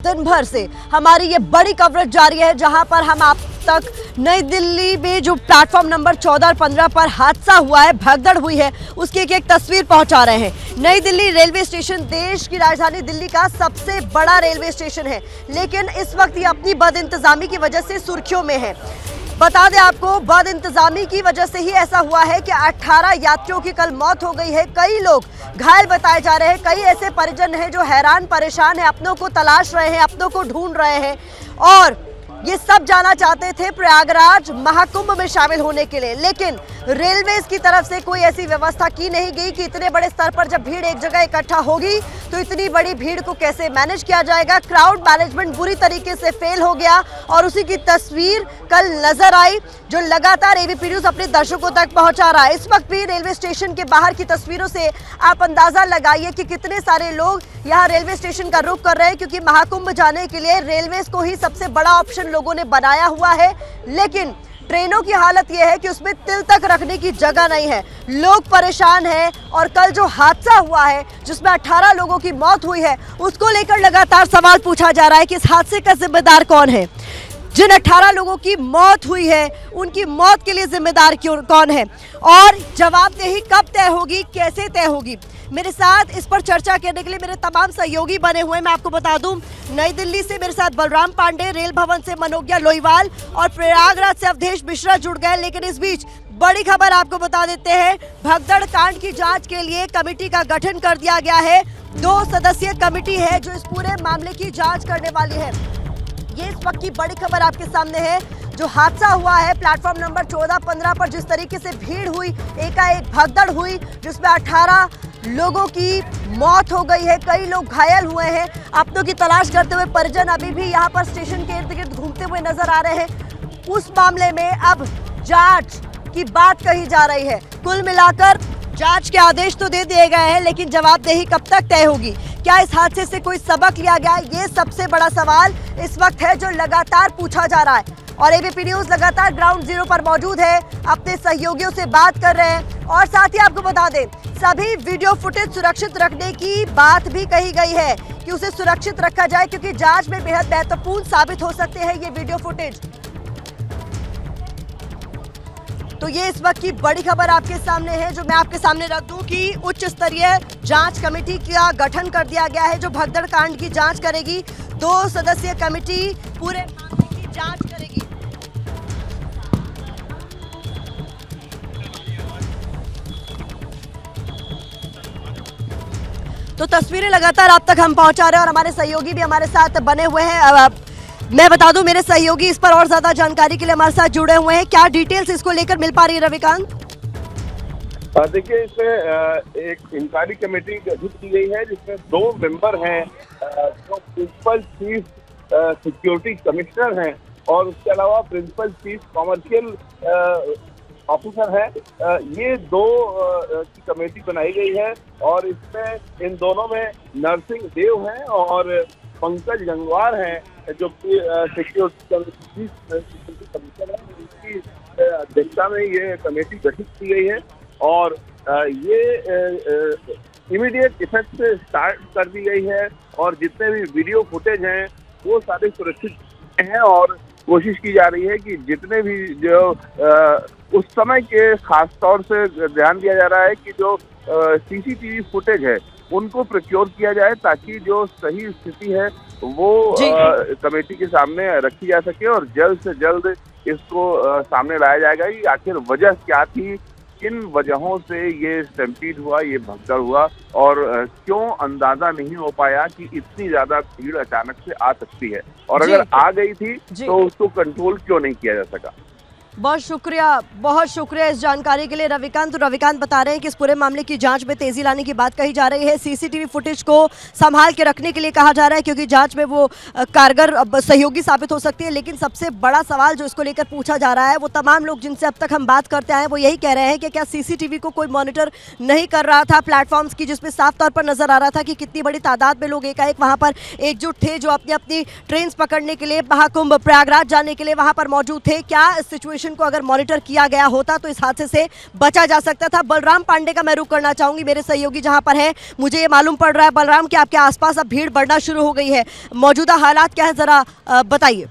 दिन भर से हमारी ये बड़ी कवरेज जारी है, जहां पर हम आप तक नई दिल्ली में जो प्लेटफॉर्म नंबर 14 और 15 पर हादसा हुआ है, भगदड़ हुई है, उसकी एक तस्वीर पहुंचा रहे हैं। नई दिल्ली रेलवे स्टेशन देश की राजधानी दिल्ली का सबसे बड़ा रेलवे स्टेशन है, लेकिन इस वक्त ये अपनी बदइंतजामी की वजह से सुर्खियों में है। बता दें आपको, बदइंतजामी की वजह से ही ऐसा हुआ है कि 18 यात्रियों की कल मौत हो गई है। कई लोग घायल बताए जा रहे हैं। कई ऐसे परिजन हैं जो हैरान परेशान हैं, अपनों को तलाश रहे हैं, अपनों को ढूंढ रहे हैं और ये सब जाना चाहते थे प्रयागराज महाकुंभ में शामिल होने के लिए, लेकिन रेलवे की तरफ से कोई ऐसी व्यवस्था की नहीं गई कि इतने बड़े स्तर पर जब भीड़ एक जगह इकट्ठा होगी तो इतनी बड़ी भीड़ को कैसे मैनेज किया जाएगा। क्राउड मैनेजमेंट बुरी तरीके से फेल हो गया और उसी की तस्वीर कल नजर आई, जो लगातार एबीपी न्यूज अपने दर्शकों तक पहुंचा रहा है। इस वक्त भी रेलवे स्टेशन के बाहर की तस्वीरों से आप अंदाजा लगाइए कि कितने सारे लोग यहाँ रेलवे स्टेशन का रुख कर रहे हैं, क्योंकि महाकुंभ जाने के लिए रेलवे को ही सबसे बड़ा ऑप्शन लोगों ने बनाया हुआ है, लेकिन ट्रेनों की हालत यह है कि उसमें तिल तक रखने की जगह नहीं है। लोग परेशान हैं और कल जो हादसा हुआ है जिसमें 18 लोगों की मौत हुई है, उसको लेकर लगातार सवाल पूछा जा रहा है कि इस हादसे का जिम्मेदार कौन है। जिन 18 लोगों की मौत हुई है, उनकी मौत के लिए जिम्मेदार कौन है और जवाबदेही कब तय होगी, कैसे तय होगी। मेरे साथ इस पर चर्चा करने के लिए मेरे तमाम सहयोगी बने हुए हैं। मैं आपको बता दूं, नई दिल्ली से मेरे साथ बलराम पांडे, रेल भवन से मनोज्ञा लोईवाल और प्रयागराज से अवधेश मिश्रा जुड़ गए। लेकिन इस बीच बड़ी खबर आपको बता देते हैं, भगदड़ कांड की जांच के लिए कमेटी का गठन कर दिया गया है। 2 सदस्यीय कमेटी है जो इस पूरे मामले की जाँच करने वाली है। ये इस वक्त की बड़ी खबर आपके सामने है। जो हादसा हुआ है प्लेटफॉर्म नंबर 14-15 पर, जिस तरीके से भीड़ हुई, एकाएक भगदड़ हुई, जिसमें 18 लोगों की मौत हो गई है, कई लोग घायल हुए हैं। अपनों की तलाश करते हुए परिजन अभी भी यहाँ पर स्टेशन के इर्द गिर्द घूमते हुए नजर आ रहे हैं। उस मामले में अब जांच की बात कही जा रही है। कुल मिलाकर जांच के आदेश तो दे दिए गए हैं, लेकिन जवाबदेही कब तक तय होगी, क्या इस हादसे से कोई सबक लिया गया, ये सबसे बड़ा सवाल इस वक्त है जो लगातार पूछा जा रहा है। और एबीपी न्यूज लगातार ग्राउंड जीरो पर मौजूद है, अपने सहयोगियों से बात कर रहे हैं और साथ ही आपको बता दें, सभी वीडियो फुटेज सुरक्षित रखने की बात भी कही गई है कि उसे सुरक्षित रखा जाए, क्योंकि जांच में बेहद महत्वपूर्ण साबित हो सकते हैं ये वीडियो फुटेज। तो ये इस वक्त की बड़ी खबर आपके सामने है, जो मैं आपके सामने रख दूं कि उच्च स्तरीय जांच कमेटी का गठन कर दिया गया है जो भगदड़ कांड की जांच करेगी। 2 सदस्यीय कमेटी पूरे मामले की जांच करेगी। तो तस्वीरें लगातार आप तक हम पहुंचा रहे हैं और हमारे सहयोगी भी हमारे साथ बने हुए हैं। मैं बता दूं, मेरे सहयोगी इस पर और ज्यादा जानकारी के लिए हमारे साथ जुड़े हुए हैं। क्या डिटेल्स इसको लेकर मिल पा रही है रविकांत? देखिए, इसमें एक इंक्वायरी कमेटी गठित की गई है जिसमें 2 मेंबर हैं जो प्रिंसिपल चीफ सिक्योरिटी कमिश्नर हैं और उसके अलावा प्रिंसिपल चीफ कमर्शियल ऑफिसर है। ये 2 की कमेटी बनाई गई है और इसमें इन दोनों में नरसिंह देव हैं और पंकज गंगवार हैं जो कि सिक्योरिटी कमिश्नर है। उनकी अध्यक्षता में ये कमेटी गठित की गई है और ये इमीडिएट इफेक्ट से स्टार्ट कर दी गई है और जितने भी वीडियो फुटेज हैं वो सारे सुरक्षित हैं और कोशिश की जा रही है कि जितने भी जो उस समय के खास तौर से ध्यान दिया जा रहा है कि जो सीसीटीवी फुटेज है उनको प्रोक्योर किया जाए ताकि जो सही स्थिति है वो कमेटी के सामने रखी जा सके और जल्द से जल्द इसको सामने लाया जाएगा कि आखिर वजह क्या थी, किन वजहों से ये स्टैम्पीड हुआ, ये भगदड़ हुआ और क्यों अंदाजा नहीं हो पाया कि इतनी ज्यादा भीड़ अचानक से आ सकती है और अगर आ गई थी तो उसको कंट्रोल क्यों नहीं किया जा सका। बहुत शुक्रिया इस जानकारी के लिए रविकांत। तो रविकांत बता रहे हैं कि इस पूरे मामले की जांच में तेजी लाने की बात कही जा रही है। सीसीटीवी फुटेज को संभाल के रखने के लिए कहा जा रहा है, क्योंकि जांच में वो कारगर सहयोगी साबित हो सकती है। लेकिन सबसे बड़ा सवाल जो इसको लेकर पूछा जा रहा है, वो तमाम लोग जिनसे अब तक हम बात करते आए वो यही कह रहे हैं कि क्या सीसीटीवी को कोई मॉनिटर नहीं कर रहा था प्लेटफॉर्म्स की, जिसमें साफ तौर पर नजर आ रहा था कि कितनी बड़ी तादाद में लोग एकाएक वहां पर एकजुट थे, जो अपनी अपनी ट्रेन पकड़ने के लिए महाकुंभ प्रयागराज जाने के लिए वहां पर मौजूद थे। क्या सिचुएशन सिचुएशन को अगर मॉनिटर किया गया होता तो इस हादसे से बचा जा सकता था। बलराम पांडे का मैं रुख करना चाहूंगी, मेरे सहयोगी जहां पर है। मुझे ये मालूम पड़ रहा है बलराम कि आपके आसपास अब भीड़ बढ़ना शुरू हो गई है, मौजूदा हालात क्या है, जरा बताइए।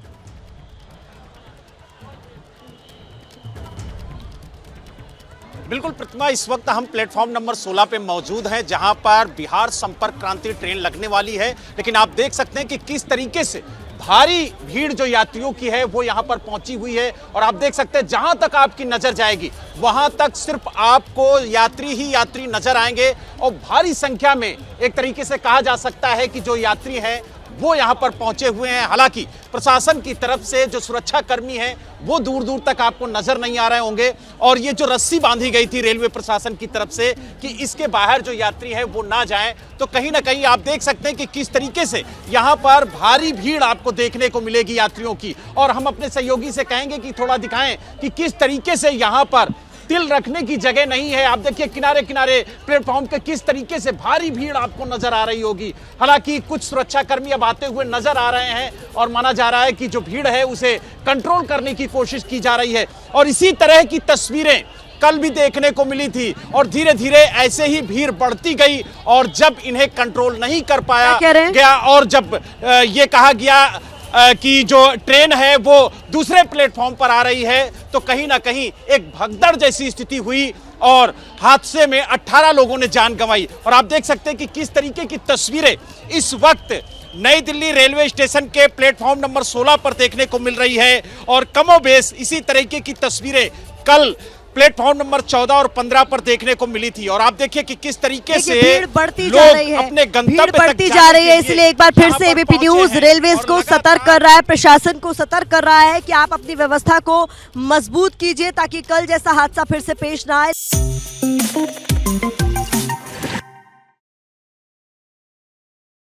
बिल्कुल प्रतिमा, इस वक्त हम प्लेटफॉर्म नंबर 16 पे मौजूद हैं, जहां पर बिहार संपर्क क्रांति ट्रेन लगने वाली है। लेकिन आप देख सकते हैं कि किस तरीके से भारी भीड़ जो यात्रियों की है वो यहां पर पहुंची हुई है। और आप देख सकते हैं जहां तक आपकी नजर जाएगी वहां तक सिर्फ आपको यात्री ही यात्री नजर आएंगे। और भारी संख्या में एक तरीके से कहा जा सकता है कि जो यात्री हैं वो यहां पर पहुंचे हुए हैं। हालांकि प्रशासन की तरफ से जो सुरक्षा कर्मी हैं वो दूर दूर तक आपको नजर नहीं आ रहे होंगे। और ये जो रस्सी बांधी गई थी रेलवे प्रशासन की तरफ से कि इसके बाहर जो यात्री हैं वो ना जाएं, तो कहीं ना कहीं आप देख सकते हैं कि किस तरीके से यहां पर भारी भीड़ आपको देखने को मिलेगी यात्रियों की। और हम अपने सहयोगी से कहेंगे कि थोड़ा दिखाएं कि किस तरीके से यहां पर तिल रखने की जगह नहीं है। आप देखिए किनारे किनारे प्लेटफॉर्म पे किस तरीके से भारी भीड़ आपको नजर आ रही होगी। हालांकि कुछ सुरक्षा कर्मी अब आते हुए नजर आ रहे हैं और माना जा रहा है कि जो भीड़ है उसे कंट्रोल करने की कोशिश की जा रही है। और इसी तरह की तस्वीरें कल भी देखने को मिली थी और धीरे धीरे ऐसे ही भीड़ बढ़ती गई। और जब इन्हें कंट्रोल नहीं कर पाया गया और जब ये कहा गया कि जो ट्रेन है वो दूसरे प्लेटफॉर्म पर आ रही है, तो कहीं ना कहीं एक भगदड़ जैसी स्थिति हुई और हादसे में 18 लोगों ने जान गंवाई। और आप देख सकते हैं कि किस तरीके की तस्वीरें इस वक्त नई दिल्ली रेलवे स्टेशन के प्लेटफॉर्म नंबर 16 पर देखने को मिल रही है। और कमोबेश इसी तरीके की तस्वीरें कल प्लेटफॉर्म नंबर 14 और 15 पर देखने को मिली थी। और आप देखिए कि किस तरीके से भीड़ बढ़ती जा रही है, अपने गंतव्य भीड़ बढ़ती जा रही है। इसलिए एक बार फिर से एबीपी न्यूज रेलवेज को सतर्क कर रहा है, प्रशासन को सतर्क कर रहा है कि आप अपनी व्यवस्था को मजबूत कीजिए ताकि कल जैसा हादसा फिर से पेश ना आए।